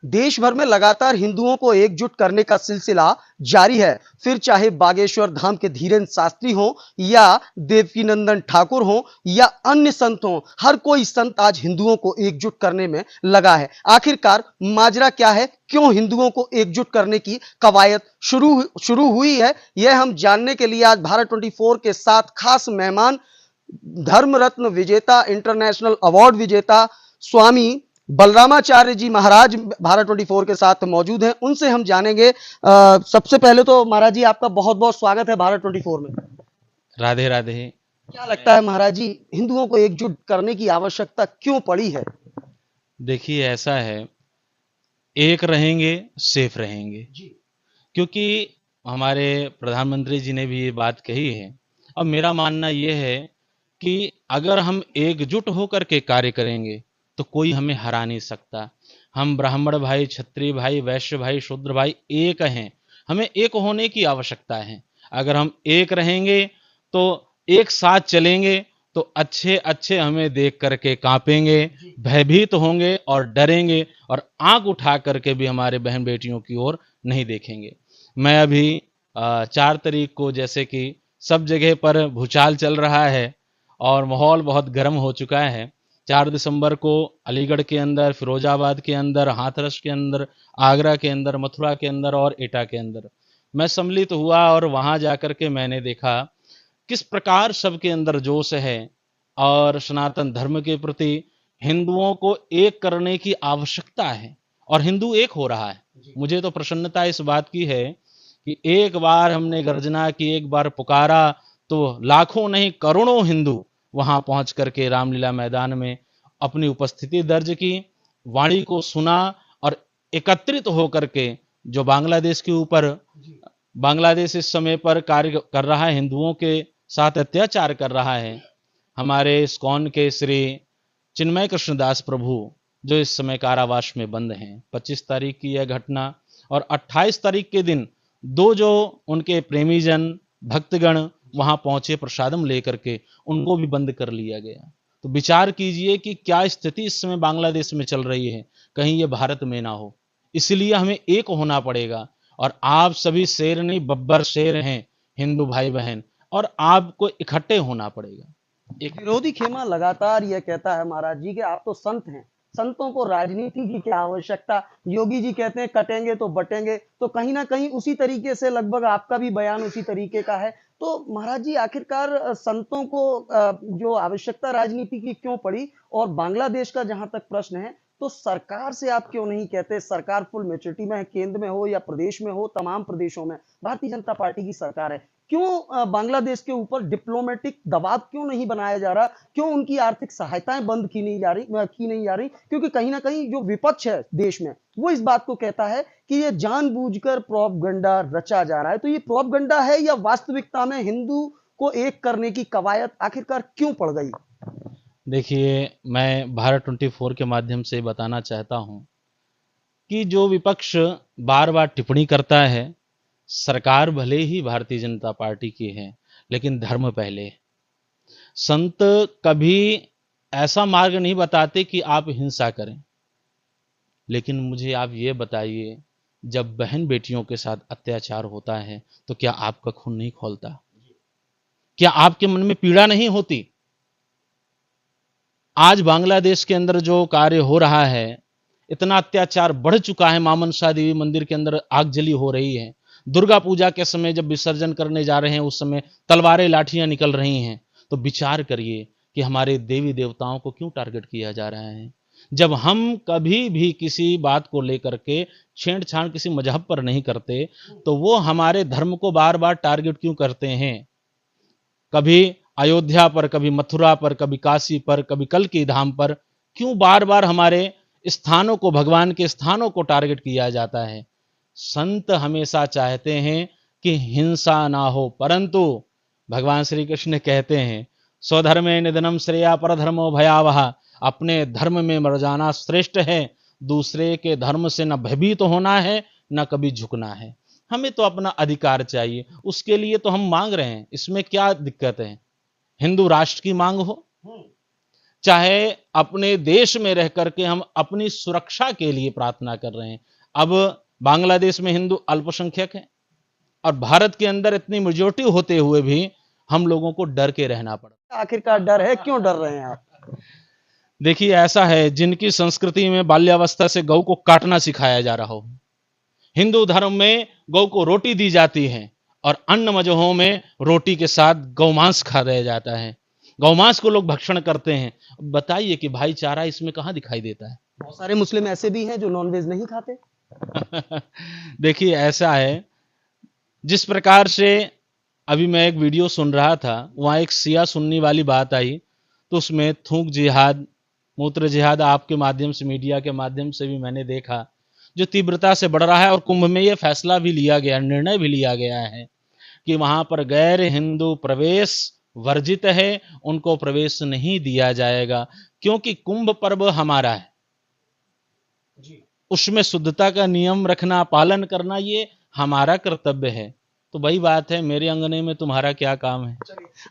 देश भर में लगातार हिंदुओं को एकजुट करने का सिलसिला जारी है। फिर चाहे बागेश्वर धाम के धीरेन्द्र शास्त्री हो या देवकीनंदन ठाकुर हो या अन्य संत हो, हर कोई संत आज हिंदुओं को एकजुट करने में लगा है। आखिरकार माजरा क्या है, क्यों हिंदुओं को एकजुट करने की कवायद शुरू हुई है, यह हम जानने के लिए आज भारत 24 के साथ खास मेहमान धर्म रत्न विजेता, इंटरनेशनल अवार्ड विजेता स्वामी बलरामाचार्य जी महाराज भारत 24 के साथ मौजूद हैं। उनसे हम जानेंगे। सबसे पहले तो महाराज जी आपका बहुत बहुत स्वागत है भारत 24 में। राधे राधे। क्या लगता है महाराज जी, हिंदुओं को एकजुट करने की आवश्यकता क्यों पड़ी है? देखिए, ऐसा है, एक रहेंगे सेफ रहेंगे जी। क्योंकि हमारे प्रधानमंत्री जी ने भी ये बात कही है। और मेरा मानना ये है कि अगर हम एकजुट होकर के कार्य करेंगे तो कोई हमें हरा नहीं सकता। हम ब्राह्मण भाई, क्षत्रिय भाई, वैश्य भाई, शूद्र भाई एक हैं। हमें एक होने की आवश्यकता है। अगर हम एक रहेंगे तो एक साथ चलेंगे तो अच्छे अच्छे हमें देख करके कांपेंगे, भयभीत होंगे और डरेंगे और आंख उठा करके भी हमारे बहन बेटियों की ओर नहीं देखेंगे। मैं अभी 4 तारीख को, जैसे कि सब जगह पर भूचाल चल रहा है और माहौल बहुत गर्म हो चुका है, 4 दिसंबर को अलीगढ़ के अंदर, फिरोजाबाद के अंदर, हाथरस के अंदर, आगरा के अंदर, मथुरा के अंदर और एटा के अंदर मैं सम्मिलित हुआ और वहां जाकर के मैंने देखा किस प्रकार सबके अंदर जोश है और सनातन धर्म के प्रति हिंदुओं को एक करने की आवश्यकता है और हिंदू एक हो रहा है। मुझे तो प्रसन्नता इस बात की है कि एक बार हमने गर्जना की, एक बार पुकारा तो लाखों नहीं करोड़ों हिंदू वहां पहुंच करके रामलीला मैदान में अपनी उपस्थिति दर्ज की, वाणी को सुना और एकत्रित होकर के जो बांग्लादेश के ऊपर, बांग्लादेश इस समय पर कार्य कर रहा है, हिंदुओं के साथ अत्याचार कर रहा है। हमारे इस्कॉन के श्री चिन्मय कृष्णदास प्रभु जो इस समय कारावास में बंद हैं, 25 तारीख की यह घटना और 28 तारीख के दिन दो जो उनके प्रेमी जन भक्तगण वहां पहुंचे प्रसादम लेकर के, उनको भी बंद कर लिया गया। तो विचार कीजिए कि क्या स्थिति इस समय बांग्लादेश में चल रही है, कहीं ये भारत में ना हो। इसलिए हमें एक होना पड़ेगा और आप सभी शेर नहीं बब्बर शेर हैं हिंदू भाई बहन, और आपको इकट्ठे होना पड़ेगा। एक विरोधी खेमा लगातार यह कहता है महाराज जी कि आप तो संत हैं, संतों को राजनीति की क्या आवश्यकता। योगी जी कहते हैं कटेंगे तो बटेंगे, तो कहीं ना कहीं उसी तरीके से लगभग आपका भी बयान उसी तरीके का है। तो महाराज जी आखिरकार संतों को जो आवश्यकता राजनीति की क्यों पड़ी? और बांग्लादेश का जहां तक प्रश्न है, तो सरकार से आप क्यों नहीं कहते? सरकार फुल मेचोरिटी में है, केंद्र में हो या प्रदेश में हो, तमाम प्रदेशों में भारतीय जनता पार्टी की सरकार है। क्यों बांग्लादेश के ऊपर डिप्लोमेटिक दबाव क्यों नहीं बनाया जा रहा? क्यों उनकी आर्थिक सहायताएं बंद की नहीं जा रही? क्योंकि कहीं ना कहीं जो विपक्ष है देश में, वो इस बात को कहता है कि ये जानबूझकर प्रोपगंडा रचा जा रहा है। तो ये प्रोपगंडा है या वास्तविकता में हिंदू को एक करने की कवायद आखिरकार क्यों पड़ गई? देखिए, मैं भारत 24 के माध्यम से बताना चाहता हूं कि जो विपक्ष बार बार टिप्पणी करता है, सरकार भले ही भारतीय जनता पार्टी की है लेकिन धर्म पहले। संत कभी ऐसा मार्ग नहीं बताते कि आप हिंसा करें, लेकिन मुझे आप ये बताइए, जब बहन बेटियों के साथ अत्याचार होता है तो क्या आपका खून नहीं खौलता? क्या आपके मन में पीड़ा नहीं होती? आज बांग्लादेश के अंदर जो कार्य हो रहा है, इतना अत्याचार बढ़ चुका है। मां मनसा देवी मंदिर के अंदर आगजली हो रही है। दुर्गा पूजा के समय जब विसर्जन करने जा रहे हैं, उस समय तलवारें लाठियां निकल रही हैं। तो विचार करिए कि हमारे देवी देवताओं को क्यों टारगेट किया जा रहा है। जब हम कभी भी किसी बात को लेकर के छेड़छाड़ किसी मजहब पर नहीं करते, तो वो हमारे धर्म को बार बार टारगेट क्यों करते हैं? कभी अयोध्या पर, कभी मथुरा पर, कभी काशी पर, कभी कल्कि धाम पर, क्यों बार बार हमारे स्थानों को, भगवान के स्थानों को टारगेट किया जाता है? संत हमेशा चाहते हैं कि हिंसा ना हो, परंतु भगवान श्री कृष्ण कहते हैं स्वधर्मे निधनम श्रेया परधर्मो भयावह, अपने धर्म में मर जाना श्रेष्ठ है, दूसरे के धर्म से न भयभीत होना है, न कभी झुकना है। हमें तो अपना अधिकार चाहिए, उसके लिए तो हम मांग रहे हैं, इसमें क्या दिक्कत है? हिंदू राष्ट्र की मांग हो, चाहे अपने देश में रह करके हम अपनी सुरक्षा के लिए प्रार्थना कर रहे हैं। अब बांग्लादेश में हिंदू अल्पसंख्यक हैं और भारत के अंदर इतनी मेजॉरिटी होते हुए भी हम लोगों को डर के रहना पड़ता। आखिरकार डर है, क्यों डर रहे हैं आप? देखिए, ऐसा है, जिनकी संस्कृति में बाल्यावस्था से गौ को काटना सिखाया जा रहा हो, हिंदू धर्म में गौ को रोटी दी जाती है और अन्य मजहबों में रोटी के साथ गौमांस खाया जाता है, गौमांस को लोग भक्षण करते हैं। बताइए कि भाईचारा इसमें कहां दिखाई देता है? बहुत सारे मुस्लिम ऐसे भी हैं जो नॉनवेज नहीं खाते। देखिए, ऐसा है, जिस प्रकार से अभी मैं एक वीडियो सुन रहा था, वहां एक सिया सुन्नी वाली बात आई, तो उसमें थूक जिहाद, मूत्र जिहाद आपके माध्यम से, मीडिया के माध्यम से भी मैंने देखा, जो तीव्रता से बढ़ रहा है। और कुंभ में यह फैसला भी लिया गया, निर्णय भी लिया गया है कि वहां पर गैर हिंदू प्रवेश वर्जित है, उनको प्रवेश नहीं दिया जाएगा, क्योंकि कुंभ पर्व हमारा है, उसमें शुद्धता का नियम रखना, पालन करना, ये हमारा कर्तव्य है। तो वही बात है, मेरे अंगने में तुम्हारा क्या काम है।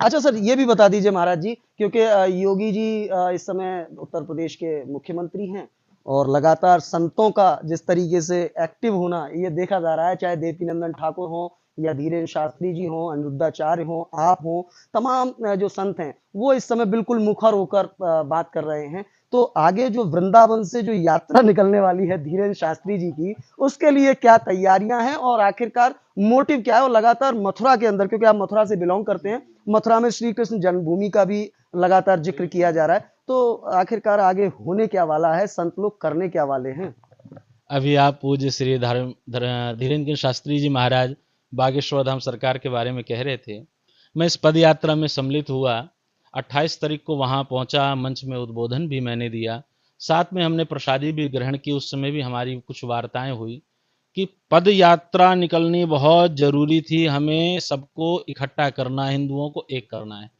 अच्छा सर, ये भी बता दीजिए महाराज जी, क्योंकि योगी जी इस समय उत्तर प्रदेश के मुख्यमंत्री हैं और लगातार संतों का जिस तरीके से एक्टिव होना ये देखा जा रहा है, चाहे देवकीनंदन ठाकुर हो या धीरेन्द्र शास्त्री जी हो, अनिरुद्धाचार्य हो, आप हो, तमाम जो संत हैं वो इस समय बिल्कुल मुखर होकर बात कर रहे हैं। तो आगे जो वृंदावन से जो यात्रा निकलने वाली है धीरेन्द्र शास्त्री जी की, उसके लिए क्या तैयारियां हैं और आखिरकार मोटिव क्या है? और लगातार मथुरा के अंदर, क्योंकि आप मथुरा से बिलोंग करते हैं, मथुरा में श्री कृष्ण जन्मभूमि का भी लगातार जिक्र किया जा रहा है, तो आखिरकार आगे होने क्या वाला है, संत लोग करने क्या वाले हैं? अभी आप पूज्य श्री धीरेन्द्र शास्त्री जी महाराज बागेश्वर धाम सरकार के बारे में कह रहे थे। मैं इस पद यात्रा में सम्मिलित हुआ, 28 तारीख को वहां पहुंचा, मंच में उद्बोधन भी मैंने दिया, साथ में हमने प्रसादी भी ग्रहण की। उस समय भी हमारी कुछ वार्ताएं हुई कि पद यात्रा निकलनी बहुत जरूरी थी, हमें सबको इकट्ठा करना, हिंदुओं को एक करना है।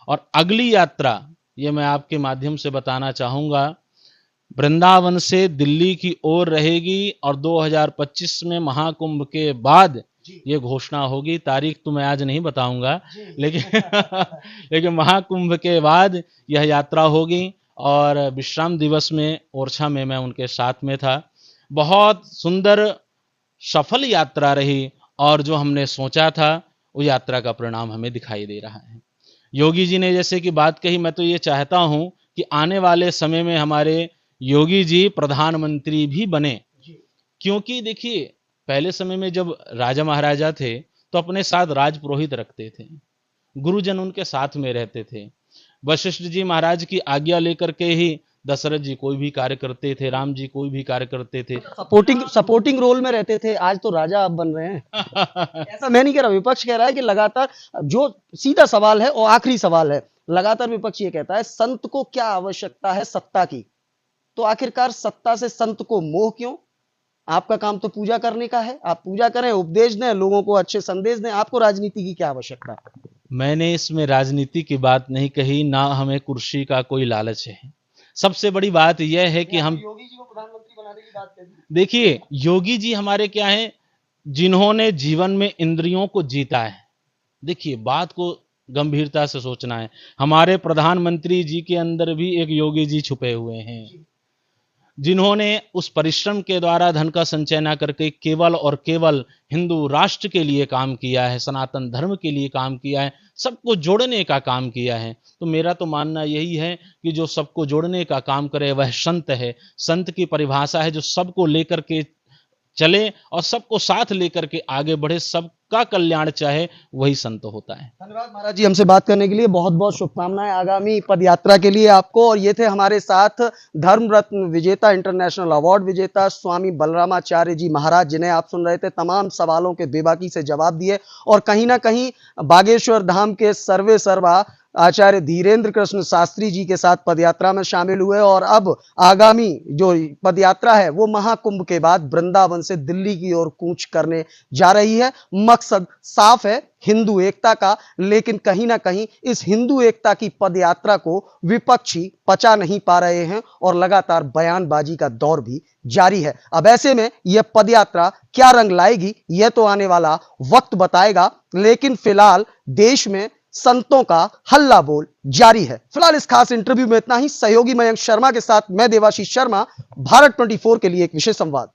और अगली यात्रा, ये मैं आपके माध्यम से बताना चाहूंगा, वृंदावन से दिल्ली की ओर रहेगी और 2025 में महाकुंभ के बाद ये घोषणा होगी। तारीख तो मैं आज नहीं बताऊंगा, लेकिन लेकिन महाकुंभ के बाद यह यात्रा होगी। और विश्राम दिवस में ओरछा में मैं उनके साथ में था। बहुत सुंदर सफल यात्रा रही और जो हमने सोचा था वो यात्रा का परिणाम हमें दिखाई दे रहा है। योगी जी ने जैसे कि बात कही, मैं तो ये चाहता हूं कि आने वाले समय में हमारे योगी जी प्रधानमंत्री भी बने, क्योंकि देखिए पहले समय में जब राजा महाराजा थे तो अपने साथ राजपुरोहित रखते थे, गुरुजन उनके साथ में रहते थे। वशिष्ठ जी महाराज की आज्ञा लेकर के ही दशरथ जी कोई भी कार्य करते थे, राम जी कोई भी कार्य करते थे, सपोर्टिंग रोल में रहते थे। आज तो राजा आप बन रहे हैं। ऐसा मैं नहीं कह रहा, विपक्ष कह रहा है कि लगातार, जो सीधा सवाल है और आखिरी सवाल है, लगातार विपक्ष ये कहता है संत को क्या आवश्यकता है सत्ता की, तो आखिरकार सत्ता से संत को मोह क्यों? आपका काम तो पूजा करने का है, आप पूजा करें, उपदेश दें, लोगों को अच्छे संदेश दें, आपको राजनीति की क्या आवश्यकता? मैंने इसमें राजनीति की बात नहीं कही, ना हमें कुर्सी का कोई लालच है। सबसे बड़ी बात यह है कि हम योगी जी को प्रधानमंत्री बनाने की बात कही। देखिए, योगी जी हमारे क्या हैं, जिन्होंने जीवन में इंद्रियों को जीता है। देखिए, बात को गंभीरता से सोचना है। हमारे प्रधानमंत्री जी के अंदर भी एक योगी जी छुपे हुए हैं, जिन्होंने उस परिश्रम के द्वारा धन का संचय न करके केवल और केवल हिंदू राष्ट्र के लिए काम किया है, सनातन धर्म के लिए काम किया है, सबको जोड़ने का काम किया है। तो मेरा तो मानना यही है कि जो सबको जोड़ने का काम करे वह संत है। संत की परिभाषा है जो सबको लेकर के चले और सबको साथ लेकर के आगे बढ़े, सबका कल्याण चाहे, वही संत होता है। धन्यवाद महाराज जी, हमसे बात करने के लिए। बहुत बहुत शुभकामनाएं आगामी पद यात्रा के लिए आपको। और ये थे हमारे साथ धर्म रत्न विजेता, इंटरनेशनल अवार्ड विजेता स्वामी बलरामाचार्य जी महाराज, जिन्हें आप सुन रहे थे। तमाम सवालों के बेबाकी से जवाब दिए और कहीं ना कहीं बागेश्वर धाम के सर्वे सर्वा आचार्य धीरेन्द्र कृष्ण शास्त्री जी के साथ पदयात्रा में शामिल हुए। और अब आगामी जो पदयात्रा है वो महाकुंभ के बाद वृंदावन से दिल्ली की ओर कूच करने जा रही है। मकसद साफ है, हिंदू एकता का, लेकिन कहीं ना कहीं इस हिंदू एकता की पदयात्रा को विपक्षी पचा नहीं पा रहे हैं और लगातार बयानबाजी का दौर भी जारी है। अब ऐसे में यह पदयात्रा क्या रंग लाएगी यह तो आने वाला वक्त बताएगा, लेकिन फिलहाल देश में संतों का हल्ला बोल जारी है। फिलहाल इस खास इंटरव्यू में इतना ही। सहयोगी मयंक शर्मा के साथ मैं देवाशीष शर्मा, भारत 24 के लिए एक विशेष संवाद।